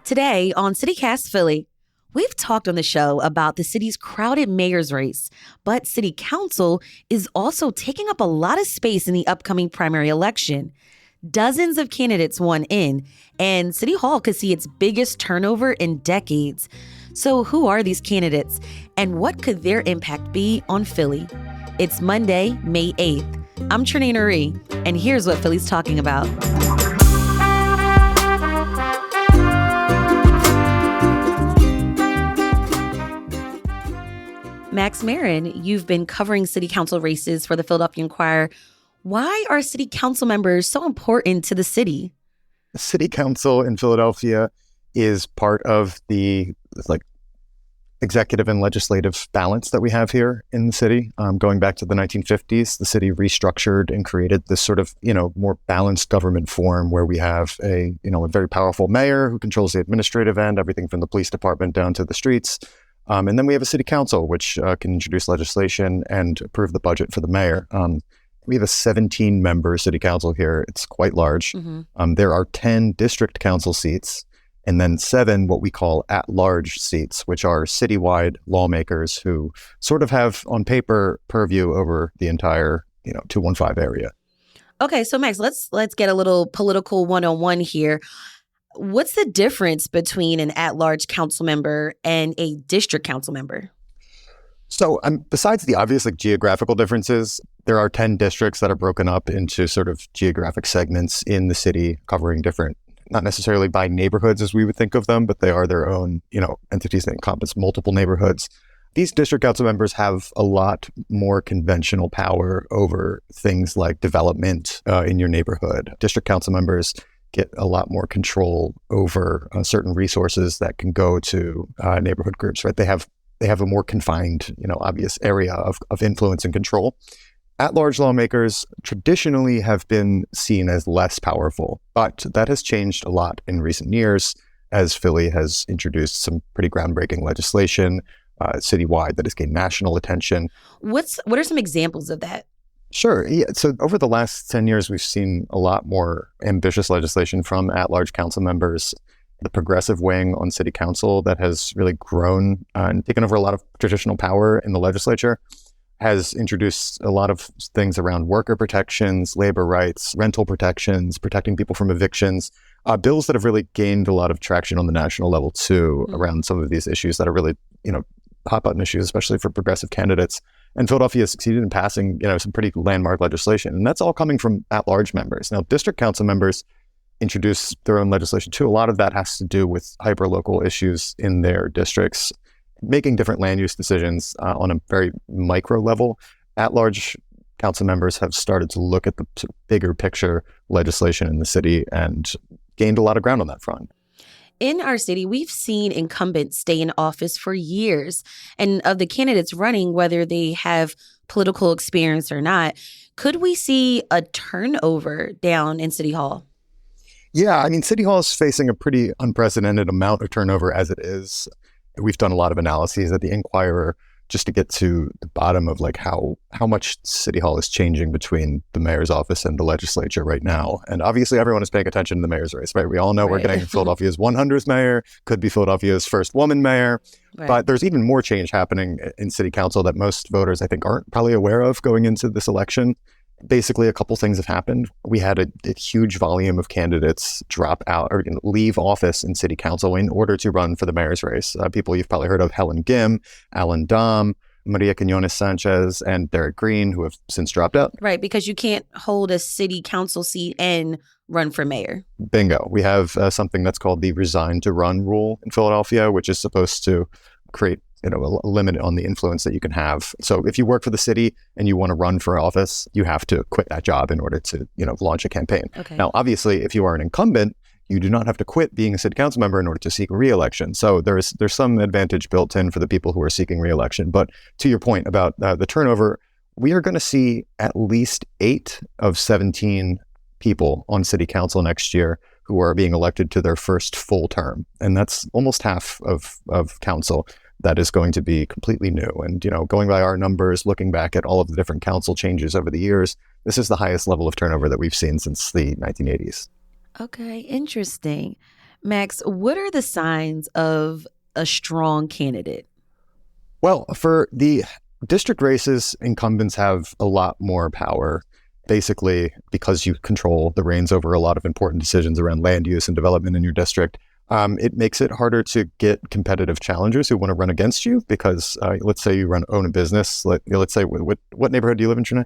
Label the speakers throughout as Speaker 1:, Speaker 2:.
Speaker 1: Today on CityCast Philly, we've talked on the show about the city's crowded mayor's race, but City Council is also taking up a lot of space in the upcoming primary election. Dozens of candidates won in, and City Hall could see its biggest turnover in decades. So who are these candidates, and what could their impact be on Philly? It's Monday, May 8th. I'm Trinina Ree, and here's what Philly's talking about. Max Marin, you've been covering city council races for the Philadelphia Inquirer. Why are city council members so important to the city?
Speaker 2: The city council in Philadelphia is part of the executive and legislative balance that we have here in the city. Going back to the 1950s, the city restructured and created this sort of, more balanced government form where we have a very powerful mayor who controls the administrative end, everything from the police department down to the streets. And then we have a city council, which can introduce legislation and approve the budget for the mayor. We have a 17-member city council here. It's quite large. Mm-hmm. There are 10 district council seats, and then 7 what we call at-large seats, which are citywide lawmakers who sort of have, on paper, purview over the entire 215 area.
Speaker 1: Okay, so Max, let's get a little political 101 here. What's the difference between an at-large council member and a district council member?
Speaker 2: So besides the obvious geographical differences, there are 10 districts that are broken up into sort of geographic segments in the city covering different, not necessarily by neighborhoods as we would think of them, but they are their own, entities that encompass multiple neighborhoods. These district council members have a lot more conventional power over things like development in your neighborhood. District council members get a lot more control over certain resources that can go to neighborhood groups, right? They have a more confined, obvious area of influence and control. At-large lawmakers traditionally have been seen as less powerful, but that has changed a lot in recent years as Philly has introduced some pretty groundbreaking legislation citywide that has gained national attention.
Speaker 1: What are some examples of that?
Speaker 2: Sure. Yeah. So over the last 10 years, we've seen a lot more ambitious legislation from at-large council members. The progressive wing on city council that has really grown and taken over a lot of traditional power in the legislature has introduced a lot of things around worker protections, labor rights, rental protections, protecting people from evictions, bills that have really gained a lot of traction on the national level too, around some of these issues that are really, hot button issues, especially for progressive candidates. And Philadelphia has succeeded in passing, some pretty landmark legislation. And that's all coming from at-large members. Now, district council members introduce their own legislation too. A lot of that has to do with hyper-local issues in their districts, making different land use decisions on a very micro level. At-large council members have started to look at the bigger picture legislation in the city and gained a lot of ground on that front.
Speaker 1: In our city, we've seen incumbents stay in office for years. And of the candidates running, whether they have political experience or not, could we see a turnover down in City Hall?
Speaker 2: Yeah, City Hall is facing a pretty unprecedented amount of turnover as it is. We've done a lot of analyses at the Inquirer just to get to the bottom of how much City Hall is changing between the mayor's office and the legislature right now. And obviously everyone is paying attention to the mayor's race, right? We all know We're getting Philadelphia's 100th mayor, could be Philadelphia's first woman mayor. Right. But there's even more change happening in city council that most voters, I think, aren't probably aware of going into this election. Basically, a couple things have happened. We had a huge volume of candidates drop out or leave office in city council in order to run for the mayor's race. People you've probably heard of: Helen Gim, Alan Dom, Maria Quinones Sanchez, and Derek Green, who have since dropped out.
Speaker 1: Right, because you can't hold a city council seat and run for mayor.
Speaker 2: Bingo. We have something that's called the resign to run rule in Philadelphia, which is supposed to create a limit on the influence that you can have. So if you work for the city and you want to run for office, you have to quit that job in order to, launch a campaign. Okay. Now, obviously, if you are an incumbent, you do not have to quit being a city council member in order to seek re-election. So there's some advantage built in for the people who are seeking re-election. But to your point about the turnover, we are going to see at least 8 of 17 people on city council next year who are being elected to their first full term. And that's almost half of council. That is going to be completely new. And, going by our numbers, looking back at all of the different council changes over the years, this is the highest level of turnover that we've seen since the 1980s.
Speaker 1: Okay, interesting. Max, what are the signs of a strong candidate?
Speaker 2: Well, for the district races, incumbents have a lot more power, basically because you control the reins over a lot of important decisions around land use and development in your district. It makes it harder to get competitive challengers who want to run against you because let's say you own a business. Let's say, what neighborhood do you live in, Trinae?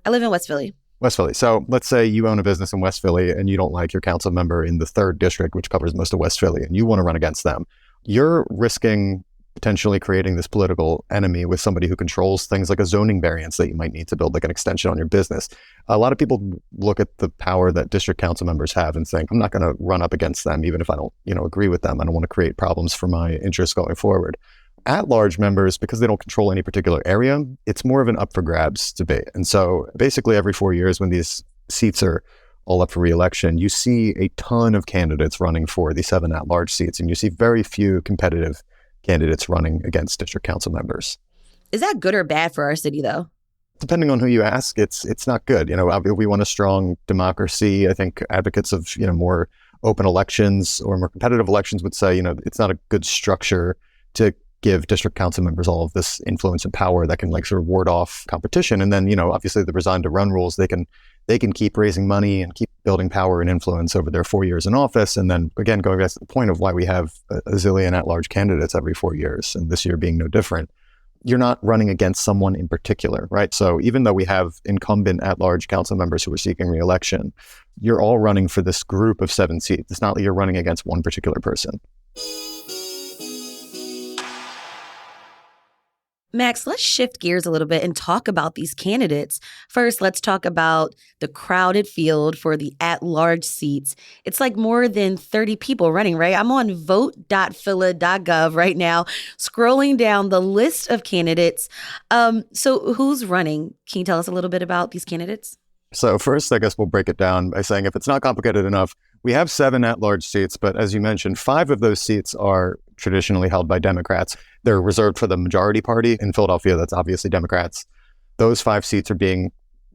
Speaker 1: I live in West Philly.
Speaker 2: West Philly. So let's say you own a business in West Philly and you don't like your council member in the 3rd district, which covers most of West Philly, and you want to run against them. You're risking potentially creating this political enemy with somebody who controls things like a zoning variance that you might need to build like an extension on your business. A lot of people look at the power that district council members have and think, I'm not going to run up against them, even if I don't, agree with them. I don't want to create problems for my interests going forward. At-large members, because they don't control any particular area, it's more of an up for grabs debate. And so basically every 4 years when these seats are all up for re-election, you see a ton of candidates running for the 7 at-large seats, and you see very few competitive candidates running against district council members.
Speaker 1: Is that good or bad for our city, though?
Speaker 2: Depending on who you ask, it's not good. We want a strong democracy. I think advocates of, more open elections or more competitive elections would say, it's not a good structure to give district council members all of this influence and power that can sort of ward off competition. And then, obviously the resign to run rules, they can keep raising money and keep building power and influence over their 4 years in office. And then again, going back to the point of why we have a zillion at-large candidates every 4 years, and this year being no different, you're not running against someone in particular, right? So even though we have incumbent at-large council members who are seeking re-election, you're all running for this group of 7 seats. It's not that you're running against one particular person.
Speaker 1: Max, let's shift gears a little bit and talk about these candidates. First, let's talk about the crowded field for the at-large seats. It's like more than 30 people running, right? I'm on vote.phila.gov right now, scrolling down the list of candidates. So who's running? Can you tell us a little bit about these candidates?
Speaker 2: So first, I guess we'll break it down by saying if it's not complicated enough, we have 7 at-large seats, but as you mentioned, 5 of those seats are traditionally held by Democrats. They're reserved for the majority party in Philadelphia. That's obviously Democrats. Those 5 seats are being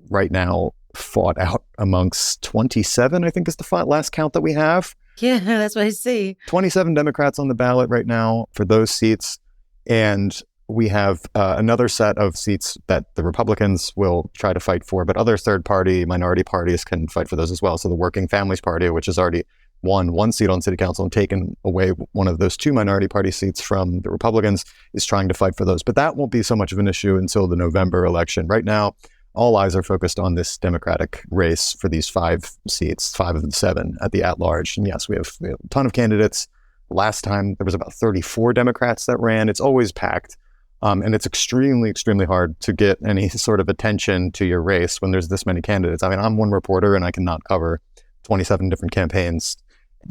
Speaker 2: right now fought out amongst 27, I think is the last count that we have.
Speaker 1: Yeah, that's what I see.
Speaker 2: 27 Democrats on the ballot right now for those seats. And we have another set of seats that the Republicans will try to fight for, but other third-party minority parties can fight for those as well. So the Working Families Party, which has already won 1 seat on city council and taken away one of those 2 minority party seats from the Republicans, is trying to fight for those. But that won't be so much of an issue until the November election. Right now, all eyes are focused on this Democratic race for these 5 seats, 5 of the 7 at the at-large. And yes, we have a ton of candidates. Last time, there was about 34 Democrats that ran. It's always packed. And it's extremely, extremely hard to get any sort of attention to your race when there's this many candidates. I mean, I'm one reporter and I cannot cover 27 different campaigns,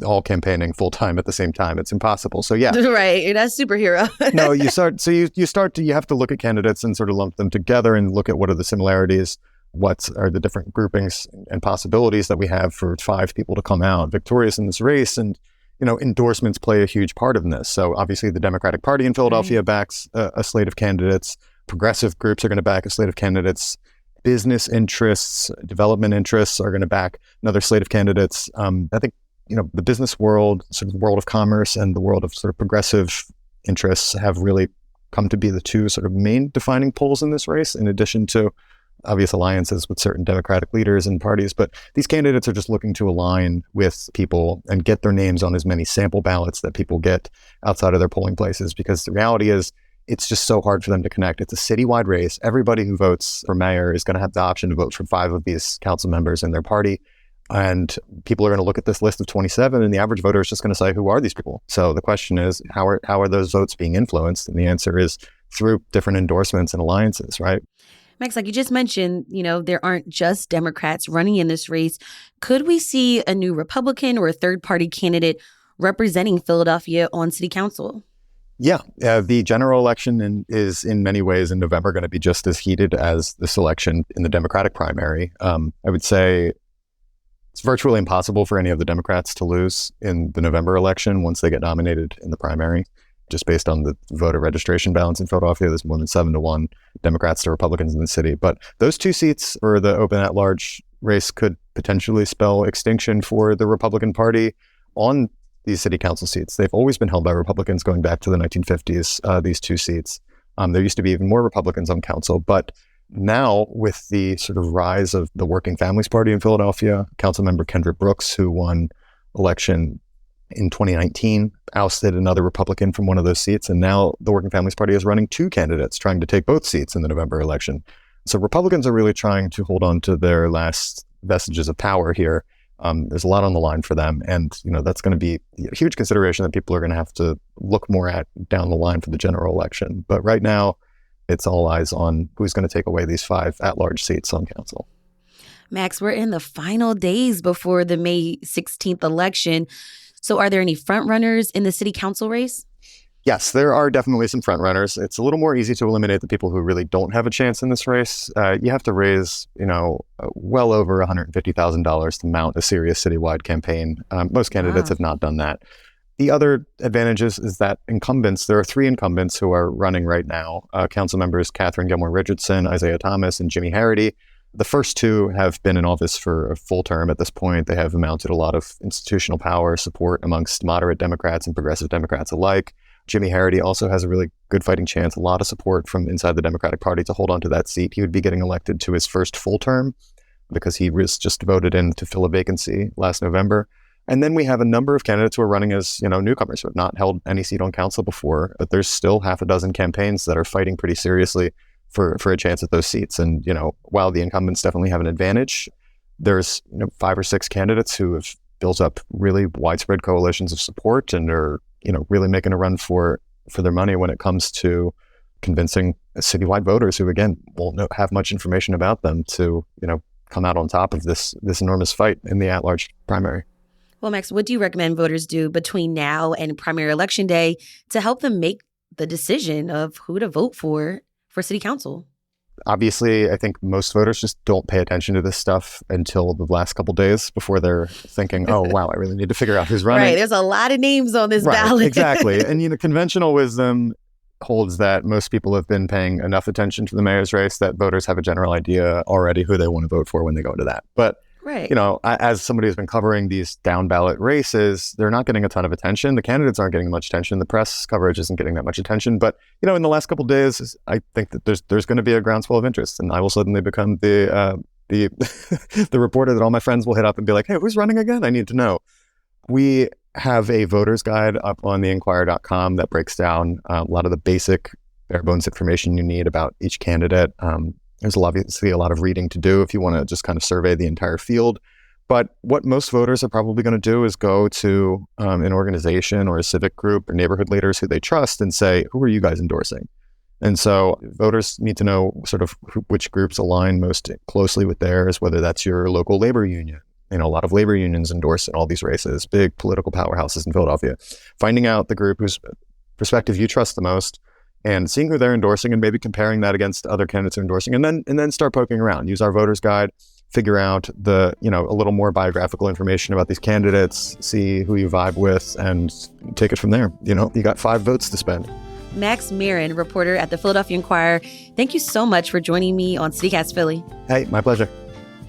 Speaker 2: all campaigning full time at the same time. It's impossible. So yeah.
Speaker 1: Right. You're not a superhero.
Speaker 2: No, you have to look at candidates and sort of lump them together and look at what are the similarities, what are the different groupings and possibilities that we have for 5 people to come out victorious in this race. And endorsements play a huge part in this. So obviously the Democratic Party in Philadelphia backs a slate of candidates. Progressive groups are going to back a slate of candidates. Business interests, development interests are going to back another slate of candidates. I think, the business world, sort of the world of commerce and the world of sort of progressive interests have really come to be the 2 sort of main defining poles in this race, in addition to obvious alliances with certain Democratic leaders and parties. But these candidates are just looking to align with people and get their names on as many sample ballots that people get outside of their polling places, because the reality is it's just so hard for them to connect. It's a citywide race. Everybody who votes for mayor is going to have the option to vote for 5 of these council members in their party. And people are going to look at this list of 27, and the average voter is just going to say, who are these people? So the question is, how are those votes being influenced? And the answer is through different endorsements and alliances, right?
Speaker 1: Max, like you just mentioned, there aren't just Democrats running in this race. Could we see a new Republican or a third-party candidate representing Philadelphia on city council?
Speaker 2: Yeah, the general election is in many ways in November going to be just as heated as this election in the Democratic primary. I would say it's virtually impossible for any of the Democrats to lose in the November election once they get nominated in the primary. Just based on the voter registration balance in Philadelphia, there's more than 7-1 Democrats to Republicans in the city. But those 2 seats for the open at-large race could potentially spell extinction for the Republican Party on these city council seats. They've always been held by Republicans going back to the 1950s, these two seats. There used to be even more Republicans on council, but now with the sort of rise of the Working Families Party in Philadelphia, Councilmember Kendra Brooks, who won election in 2019, ousted another Republican from one of those seats. And now the Working Families Party is running two candidates trying to take both seats in the November election. So Republicans are really trying to hold on to their last vestiges of power here. There's a lot on the line for them. And, that's going to be a huge consideration that people are going to have to look more at down the line for the general election. But right now, it's all eyes on who's going to take away these 5 at-large seats on council.
Speaker 1: Max, we're in the final days before the May 16th election. So are there any front runners in the city council race?
Speaker 2: Yes, there are definitely some front runners. It's a little more easy to eliminate the people who really don't have a chance in this race. You have to raise, well over $150,000 to mount a serious citywide campaign. Most candidates have not done that. The other advantages is that there are 3 incumbents who are running right now. Council members Catherine Gilmore Richardson, Isaiah Thomas, and Jimmy Harity. The first 2 have been in office for a full term at this point. They have mounted a lot of institutional power support amongst moderate Democrats and progressive Democrats alike. Jimmy Harity also has a really good fighting chance, a lot of support from inside the Democratic Party to hold on to that seat. He would be getting elected to his first full term because he was just voted in to fill a vacancy last November. And then we have a number of candidates who are running as, newcomers who have not held any seat on council before, but there's still half a dozen campaigns that are fighting pretty seriously for a chance at those seats. And, while the incumbents definitely have an advantage, there's 5 or 6 candidates who have built up really widespread coalitions of support and are, really making a run for their money when it comes to convincing citywide voters who, again, won't have much information about them to, come out on top of this enormous fight in the at-large primary.
Speaker 1: Well, Max, what do you recommend voters do between now and primary election day to help them make the decision of who to vote for city council?
Speaker 2: Obviously, I think most voters just don't pay attention to this stuff until the last couple days before they're thinking, oh, wow, I really need to figure out who's running.
Speaker 1: Right. There's a lot of names on this ballot.
Speaker 2: Exactly. And, conventional wisdom holds that most people have been paying enough attention to the mayor's race that voters have a general idea already who they want to vote for when they go into that. But
Speaker 1: right.
Speaker 2: As somebody who's been covering these down ballot races, they're not getting a ton of attention. The candidates aren't getting much attention. The press coverage isn't getting that much attention. But, in the last couple of days, I think that there's going to be a groundswell of interest. And I will suddenly become the reporter that all my friends will hit up and be like, hey, who's running again? I need to know. We have a voter's guide up on theinquirer.com that breaks down a lot of the basic bare bones information you need about each candidate. There's obviously a lot of reading to do if you want to just kind of survey the entire field. But what most voters are probably going to do is go to an organization or a civic group or neighborhood leaders who they trust and say, who are you guys endorsing? And so voters need to know sort of which groups align most closely with theirs, whether that's your local labor union. A lot of labor unions endorse in all these races, big political powerhouses in Philadelphia. Finding out the group whose perspective you trust the most and seeing who they're endorsing and maybe comparing that against other candidates who are endorsing, and then start poking around. Use our voter's guide, figure out a little more biographical information about these candidates, see who you vibe with, and take it from there. You got 5 votes to spend.
Speaker 1: Max Marin, reporter at the Philadelphia Inquirer, thank you so much for joining me on CityCast Philly.
Speaker 2: Hey, my pleasure.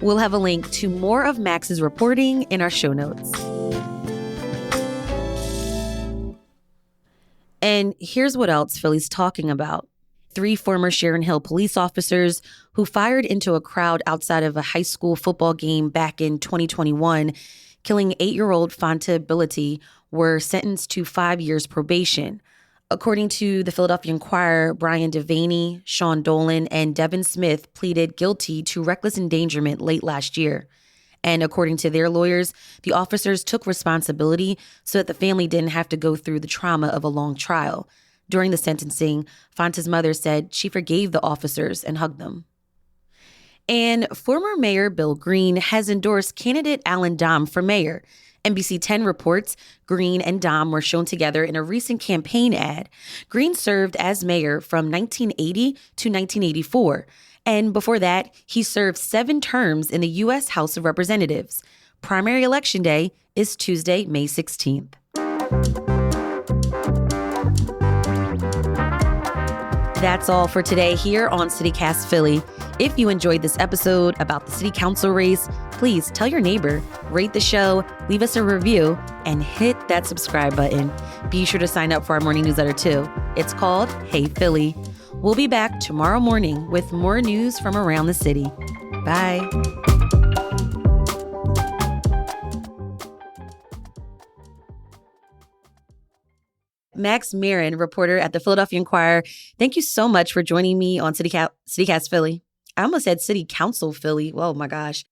Speaker 1: We'll have a link to more of Max's reporting in our show notes. And here's what else Philly's talking about. 3 former Sharon Hill police officers who fired into a crowd outside of a high school football game back in 2021, killing 8-year-old Fanta Bility, were sentenced to 5 years probation. According to the Philadelphia Inquirer, Brian Devaney, Sean Dolan, and Devin Smith pleaded guilty to reckless endangerment late last year. And according to their lawyers, the officers took responsibility so that the family didn't have to go through the trauma of a long trial. During the sentencing, Fanta's mother said she forgave the officers and hugged them. And former Mayor Bill Green has endorsed candidate Alan Dom for mayor. NBC 10 reports Green and Dom were shown together in a recent campaign ad. Green served as mayor from 1980 to 1984. And before that, he served 7 terms in the U.S. House of Representatives. Primary election day is Tuesday, May 16th. That's all for today here on CityCast Philly. If you enjoyed this episode about the city council race, please tell your neighbor, rate the show, leave us a review, and hit that subscribe button. Be sure to sign up for our morning newsletter too. It's called Hey Philly. We'll be back tomorrow morning with more news from around the city. Bye. Max Marin, reporter at the Philadelphia Inquirer. Thank you so much for joining me on CityCast Philly. I almost said City Council Philly. Oh my gosh.